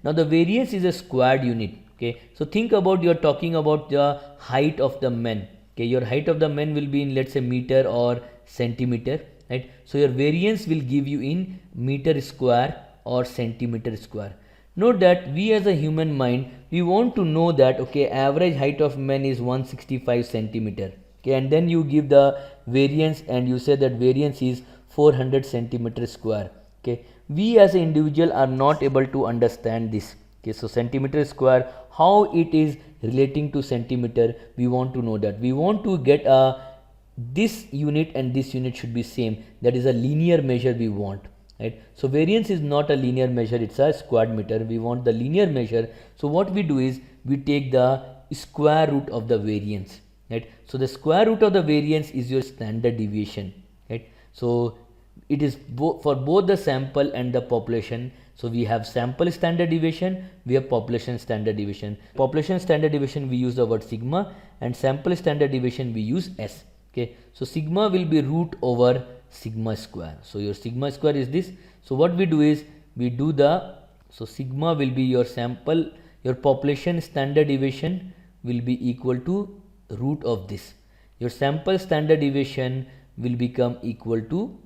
Now the variance is a squared unit. Okay, so think about, you're talking about the height of the man. Okay, your height of the man will be in, let's say, meter or centimeter, right? So your variance will give you in meter square or centimeter square. Note that we as a human mind, we want to know that, okay, average height of man is 165 centimeter. Okay, and then you give the variance and you say that variance is 400 centimeter square. Okay, we as an individual are not able to understand this. Okay, so centimeter square, how it is relating to centimeter, we want to know that. We want to get a, this unit and this unit should be same, that is a linear measure we want, right? So variance is not a linear measure, it's a squared meter. We want the linear measure. So what we do is we take the square root of the variance, right? So the square root of the variance is your standard deviation, right? So it is for both the sample and the population. So we have sample standard deviation, we have population standard deviation. Population standard deviation we use the word sigma, and sample standard deviation we use S. Okay, so sigma will be root over sigma square. So your sigma square is this. So what we do is we do the, so sigma will be your sample, your population standard deviation will be equal to root of this. Your sample standard deviation will become equal to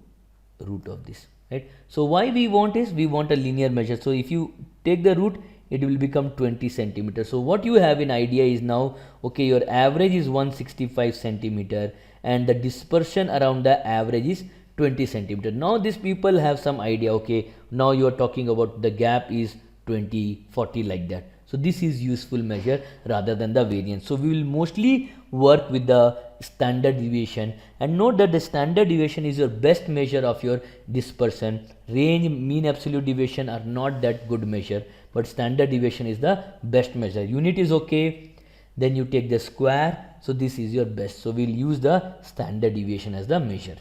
root of this, right? So why we want is we want a linear measure. So if you take the root, it will become 20 centimeter. So what you have in idea is now, okay, your average is 165 centimeter and the dispersion around the average is 20 centimeter. Now these people have some idea, okay, now you are talking about the gap is 20, 40 like that. So this is useful measure rather than the variance. So we will mostly work with the standard deviation, and note that the standard deviation is your best measure of your dispersion. Range, mean, absolute deviation are not that good measure, but standard deviation is the best measure. Unit is okay, then you take the square. So this is your best. So we'll use the standard deviation as the measure.